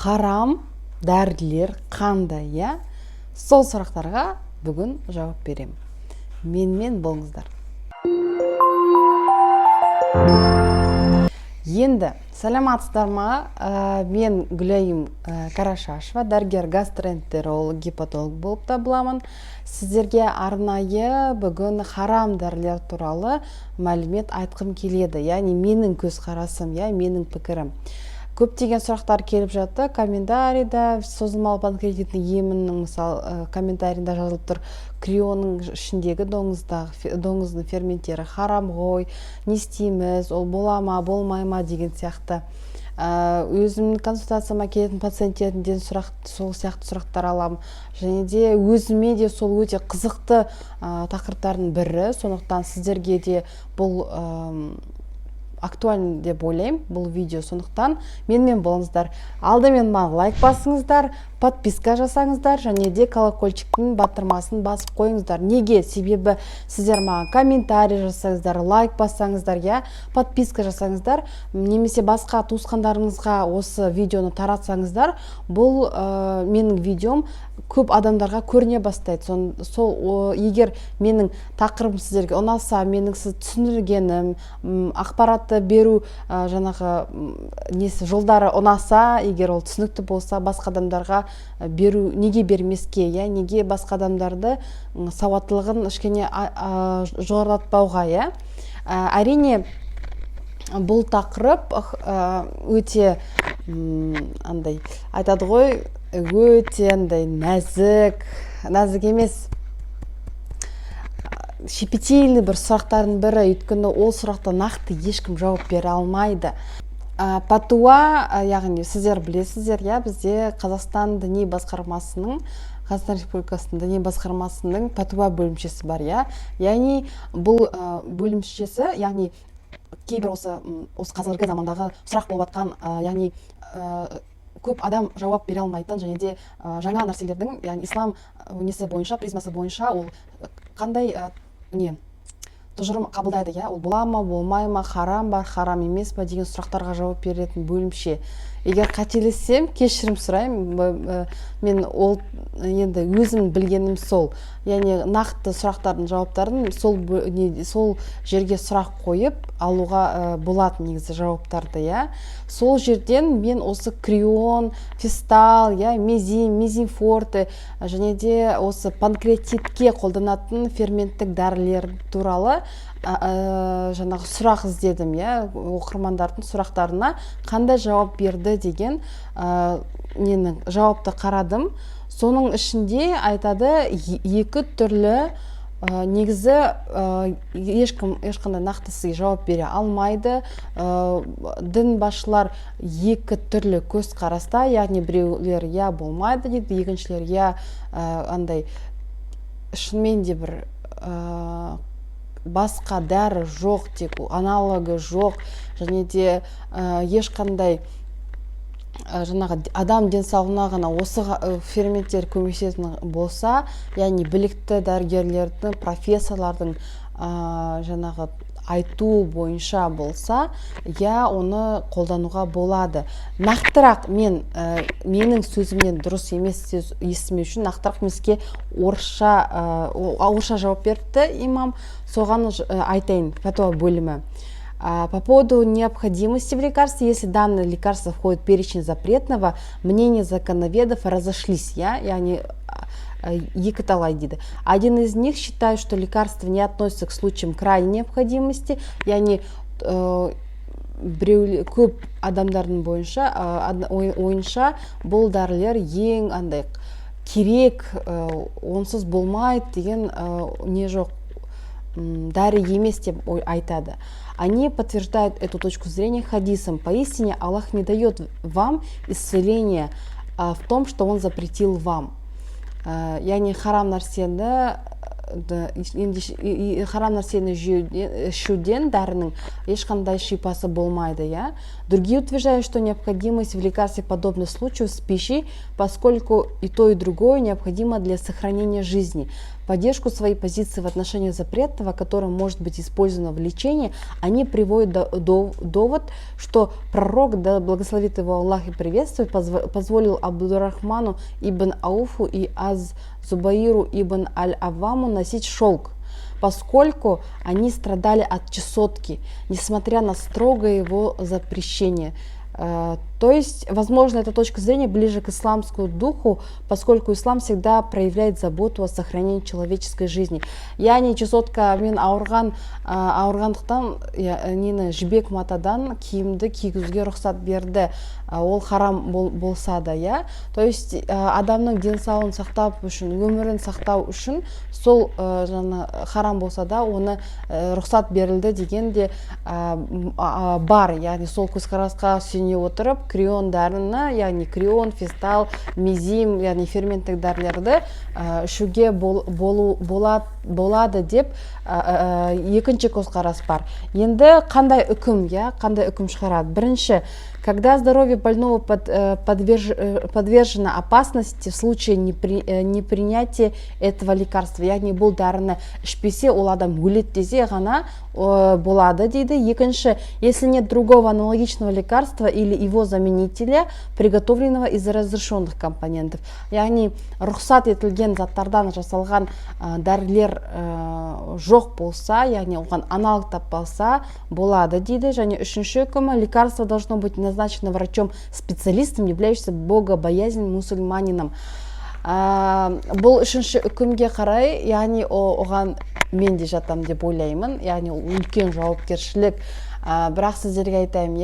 харам дәрілер қандай, иә? Сол сұрақтарға бүгін жауап беремін. Менімен болыңыздар. Енді саламатсыздар ма? Мен Гүлайым Карашашева, дәрігер гастроэнтеролог, гепатолог болып табыламын. Сіздерге арнайы бүгін харам дәрілер туралы мәлімет айтқым келеді. Яғни менің көзқарасым, менің пікірім. Көптеген сұрақтар келіп жатты комментарийда. Созылмалы панкреатитінің емінің мысалы комментарийда жазылып тұр: крионың ішіндегі доңыздың ферменттері харам ғой, не істейміз, ол бола ма, болмай ма деген сияқты. Өзімнің консультацияма келетін пациенттерден сол сияқты сұрақтар аламын. Және де өзіме де сол өте қызықты тақырыптардың бірі. Сондықтан сіздерге де бұл актуальны деп ойлаймын бұл видео. Сондықтан менімен болыңыздар. Алдымен маған лайк басыңыздар, подписка жасаңыздар, және де колокольчиктің батырмасын басып қойыңыздар. Неге? Себебі сіздер маған комментарий жасаңыздар, лайк бассаңыздар, подписка жасаңыздар, немесе басқа туысқандарыңызға осы видеоны таратсаңыздар, бұл менің видеом көп адамдарға көріне бастайды. Егер менің тақырыбым сіздерге ұнаса, менің сіз түсіндіргенім, ақпаратты беру жолдары ұнаса, егер ол түсінікті болса, басқа адамдарға беру, неге бермеске, неге басқа адамдарды сауаттылығын кішкене жоғарылатпауға, әрине бұл тақырып өте айтады ғой, өте нәзік емес, щепетильный бір сұрақтардың бірі, өйткені ол сұрақта нақты ешкім жауап бере алмайды. Патуа, яғни сіздер білесіздер, бізде Қазақстан діни басқармасының, Қазақстан Республикасының діни басқармасының патуа бөлімшесі бар, яғни бұл бөлімшесі, яғни кейбір осы қазіргі замандағы сұрақ болып атқан, яғни көп адам жауап бере алмайтын, және де жаңа нәрселердің, яғни ислам несі бойынша, призмасы бойынша ол қандай тұжырым қабылдайды, ол бола ма, болмай ма, харам ба, харам емес па деген сұрақтарға жауап беретін бөлімше. Егер қателессем, кешірім сұраймын. Мен ол енді өзім білгенім сол. Яғни нақты сұрақтардың жауаптарын сол жерге сұрақ қойып алуға болады негізі жауаптарды, Сол жерден мен осы крион, фистал, мезинфорте, және де осы панкреатитке қолданатын ферменттік дәрілер туралы жаңағы сұрақ іздедім, оқырмандардың сұрақтарына қандай жауап берді деген жауапты қарадым. Соның ішінде айтады, екі түрлі негізі ешқандай нақты сізге жауап бере алмайды. Дін басшылар екі түрлі көзқараста, яғни біреулер болмайды дейді, екіншілер шынымен де бір басқа дәрі жоқ, тек аналогы жоқ, және де ешқандай адам денсаулығына ғана осы ферменттер көмектесетін болса, яғни білікті дәрігерлердің, профессорлардың айту бойынша болса, оны қолдануға болады. Нақтырақ менің сөзімнен дұрыс емес естімеу үшін нақтырақ менске орысша жауап берді имам, соған айтайын. Патуа бөлімі: по поводу необходимости в лекарстве, если данное лекарство входит в перечень запретного, мнения законоведов разошлись, яғни екі талай дейді. Один из них считает, что лекарство не относится к случаям крайней необходимости, яғни көп адамдардың ойынша бұл дәрілер ең керек, онсыз болмайды деген не жоқ, дәрі емес деп айтады. Они подтверждают эту точку зрения хадисом: поистине Аллах не дает вам исцеления в том, что Он запретил вам. Яғни харам нәрсені харам нәрсені ішуден дәрінің ешқандай шипасы болмайды, я. Другие утверждают, что необходимость в лекарстве подобных случаев с пищей, поскольку и то, и другое необходимо для сохранения жизни. Поддержку своей позиции в отношении запретного, которое может быть использовано в лечении, они приводят довод, что пророк, да благословит его Аллах и приветствует, позволил Абдурахману ибн Ауфу и Аз-Зубаиру ибн Аль-Авваму носить шелк, поскольку они страдали от чесотки, несмотря на строгое его запрещение. То есть, возможно, эта точка зрения ближе к исламскому духу, поскольку ислам всегда проявляет заботу о сохранении человеческой жизни. Яғни чесотка мен ауырғандықтан нені жібек матадан киімді кигізуге рұқсат берді. Ол харам болса да, я. То есть, адамның денсаулығын сақтау үшін, өмірін сақтау үшін сол харам болса да, оны рұқсат берілді деген де бар. Яғни сол көзқарасқа сүйене отырып, крион дәріні, яғни крион, фистал, мезим, яғни ферменттік дәрілерді ішуге болады деп екінші көзқарас бар. Енді қандай үкім шығарады? Бірінші, когда здоровье больного подвержено опасности в случае непринятия этого лекарства, яғни бұл дәріні ішпесе, ол адам өледі десе ғана болады дейді. Екінші, если нет другого аналогичного лекарства или его заменителя, приготовленного из разрешенных компонентов, яғни рұқсат етілген заттардан жасалған дәрілер жоқ болса, яғни оған аналог таппалса болады дейді. Және үшінші үкімі, лекарство должно быть назначено врачом-специалистом, являющимся богобоязненным мусульманином. Бұл үшінші үкімге қарай, яғни оған мен де жатам деп ойлаймын, яғни үлкен жауапкершілік. Бірақ сіздерге айтайын,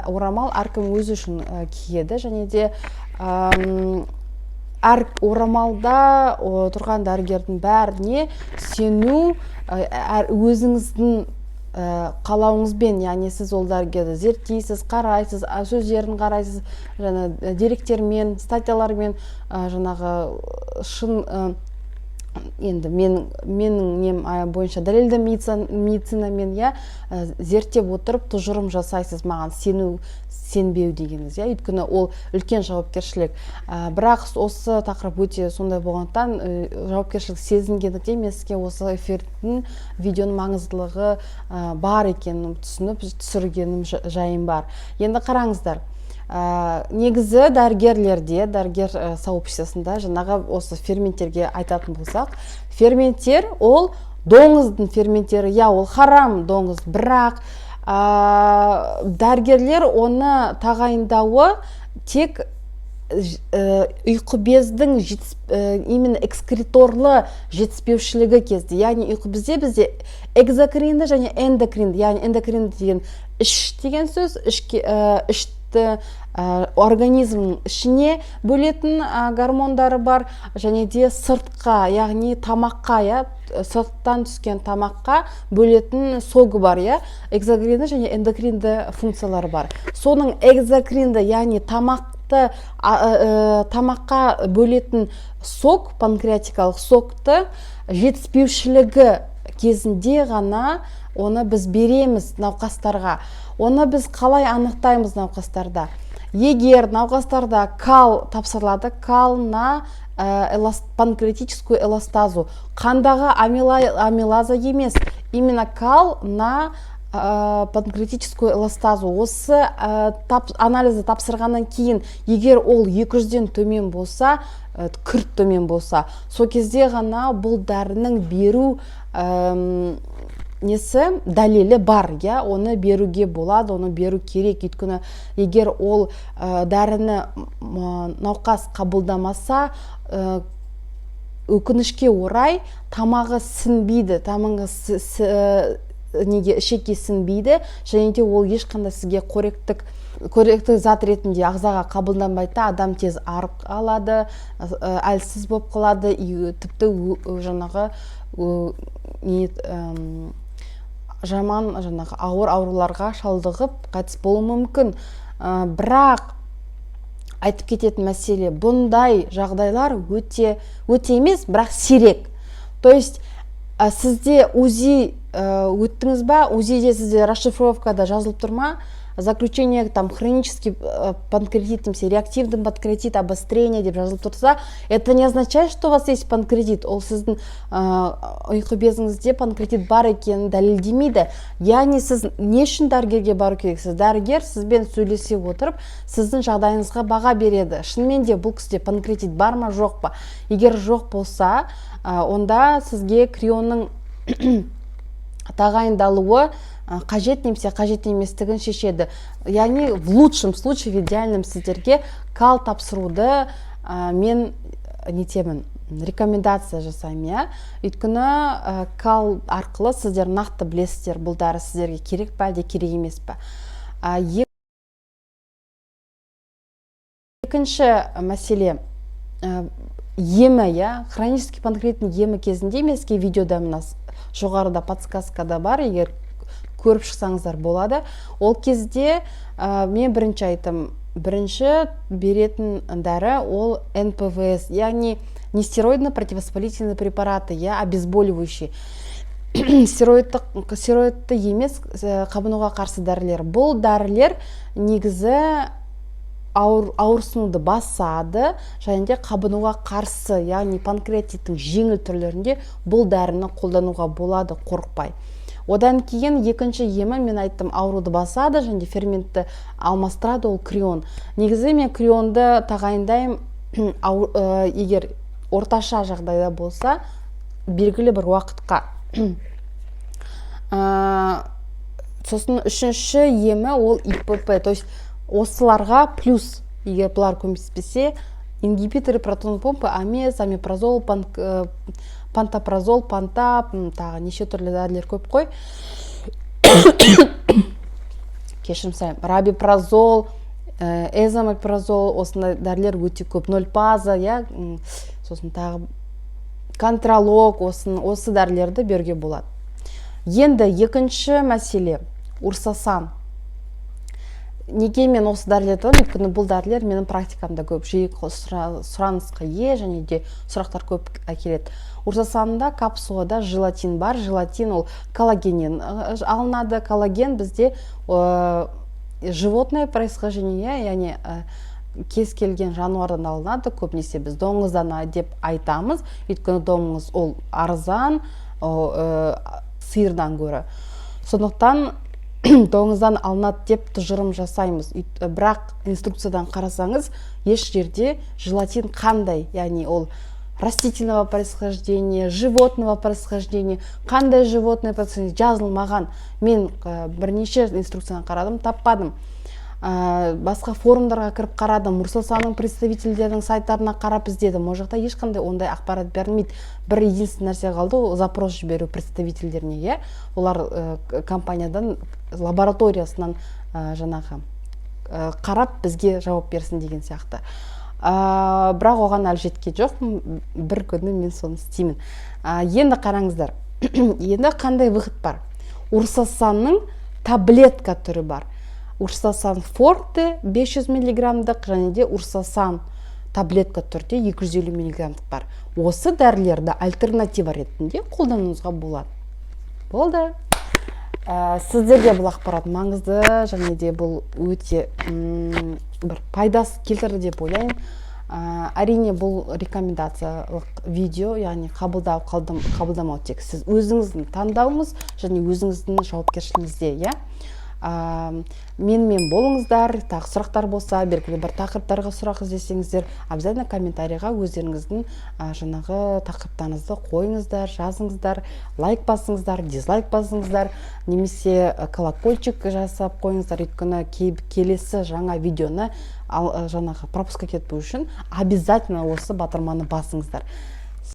орамал әркім өзі үшін киеді, және де әр орамалда тұрған дәрігердің бәріне сену өзіңіздің қалауыңызбен, яғни сіз ол дәрігерді зерттейсіз, қарайсыз, сөздерін қарайсыз, деректермен, статьялармен, шын енді менің нем бойынша дәлелді медицинамен зерттеп отырып тұжырым жасайсыз, маған сенбеу дегеніңіз, өйткені ол үлкен жауапкершілік. Бірақ осы тақырып өте сондай болғандықтан жауапкершілік сезінгендіктен мен сізге осы эфирдің видеоның маңыздылығы бар екенін түсініп түсіргенім жайым бар. Енді қараңыздар, негізі дәрігерлерде, дәрігер сообществосында жаңағы осы ферменттерге айтатын болсақ, ферменттер ол доңыздың ферменттері, ол харам доңыз, бірақ дәрігерлер оны тағайындауы тек ұйқы бездің именно экскреторлы жетіспеушілігі кезде, яғни ұйқы бізде экзокринді және эндокринді, яғни эндокринді деген іш деген сөз, ішті организмнің ішіне бөлетін гормондары бар, және де сыртқа, яғни тамаққа, сырттан түскен тамаққа бөлетін согы бар, экзокринді және эндокринді функциялары бар. Соның экзокринді, яғни тамаққа бөлетін сок, панкреатикалық сокты жетіспеушілігі кезінде ғана оны біз береміз науқастарға. Оны біз қалай анықтаймыз науқастарда? Егер науқастарда кал тапсырылады, кал на панкреатическую эластазу, қандағы амилаза емес, именно кал на панкреатическую эластазу. Осы анализді тапсырғаннан кейін, егер ол 200-ден төмен болса, күрт төмен болса, сол кезде ғана бұл дәрінің беру дәлелі бар, оны беруге болады, оны беру керек. Өйткені егер ол дәріні науқас қабылдамаса, өкінішке орай тамағы сінбейді, ішекке сінбейді, және де ол ешқандай сізге қоректік зат ретінде ағзаға қабылданбайды, адам тез арып қалады, әлсіз болып қалады, тіпті жаңағы жаман ауыр ауруларға шалдығып қайтыс болуы мүмкін. Бірақ айтып кететін мәселе, бұндай жағдайлар өте емес, бірақ сирек. То есть сізде УЗИ өттіңіз ба, УЗИде сізде расшифровкада жазылып тұр ма, заключение там хронический панкреатит, немесе реактивный панкреатит, обострение деп жазылып тұрса, это не означает, что у вас есть панкреатит. Ол сіздің ұйқы безіңізде панкреатит бар екенін дәлелдемейді. Яғни сіз не үшін дәрігерге бару керексіз? Дәрігер сізбен сөйлесе отырып, сіздің жағдайыңызға баға береді. Шынымен де бұл кісіде панкреатит бар ма, жоқ па? Егер жоқ болса, онда сізге крионның тағайындалуы қажет немесе қажет еместігін шешеді. Яғни в лучшем случае, в идеальном сіздерге кал тапсыруды мен нетемін, рекомендация жасаймын, иә. Өйткені кал арқылы сіздер нақты білесіздер, бұл дәрі сіздерге керек пе, әлде керек емес пе. Екінші мәселе емі, иә, хронический панкреатиттің емі кезінде менске видеода мына жоғарыда подсказкада бар, егер көріп шықсаңыздар болады. Ол кезде мен бірінші айтым, бірінші беретін дәрі ол НПВС, яғни нестероидно противовоспалительные препараты, я обезболивающий. Стероидты емес қабынуға қарсы дәрілер. Бұл дәрілер негізі ауырсынуды басады, және де қабынуға қарсы, яғни панкреатиттің жеңіл түрлерінде бұл дәріні қолдануға болады, қорықпай. Одан кейін екінші емі мен айттым, ауруды басады, және ферментті алмастырады, ол крион. Негізі мен крионды тағайындаймын, егер орташа жағдайда болса, белгілі бір уақытқа. Сосын үшінші емі ол ИПП, то есть осыларға плюс, егер бұлар көмеспесе, ингибиторы протон помпы, амез, амипрозол, пантопразол, пантап, тағы неше түрлі дәрілер көп қой. Кешірім сұраймын, рабипрозол, эзомепразол, осындай дәрілер өте көп, нольпаза, сосын тағы контролог, осы дәрілерді беруге болады. Енді екінші мәселе урсасан. Неге мен осы дәрілерді аламын? Өйткені бұл дәрілер менің практикамда көп жиі сұранысқа ие, және де сұрақтар көп әкеледі. Урсасанында капсулада желатин бар. Желатин ол коллагеннен алынады. Коллаген бізде животное происхождение, яғни кез келген жануардан алынады. Көбінесе біз доңыздан деп айтамыз. Өйткені доңыз ол арзан, сиырдан гөрі. Сондықтан доңыздан алынады деп тұжырым жасаймыз. Бірақ инструкциядан қарасаңыз, еш жерде желатин қандай, яғни ол растительного происхождения, животного происхождения, қандай животное происхождение жазылмаған. Мен бірнеше инструкцияны қарадым, таппадым. Басқа форумдарға кіріп қарадым, урсасанның представительдерінің сайттарына қарап іздедім. Ол жақта ешқандай ондай ақпарат берілмейді. Бір единственный нәрсе қалды, запрос жіберу представительдеріне. Олар компаниядан, лабораториясынан жаңағы қарап бізге жауап берсін деген сияқты. Бірақ оған әлі жеткен жоқ. Бір күні мен соны істеймін. Енді қараңыздар. Енді қандай выход бар? Урсасанның таблетка түрі бар. Урсасан форте 500 миллиграмдық, және де урсасан таблетка түрде 250 миллиграмдық бар. Осы дәрілерді альтернатива ретінде қолдануыңызға болады. Болды. Сіздерге бұл ақпарат маңызды, және де бұл өте бір пайдасы келтірді деп ойлаймын. Әрине бұл рекомендациялық видео, яғни қабылдамау тек сіз өзіңіздің таңдауыңыз және өзіңіздің жауапкершілігіңізде, менімен болыңыздар. Тағы сұрақтар болса, белгілі бір тақырыптарға сұрақ іздесеңіздер, обязательно комментарийға өздеріңіздің жаңағы тақырыптарыңызды қойыңыздар, жазыңыздар, лайк басыңыздар, дизлайк басыңыздар, немесе колокольчик жасап қойыңыздар. Өйткені келесі жаңа видеоны жаңағы пропуска кетпеу үшін обязательно осы батырманы басыңыздар.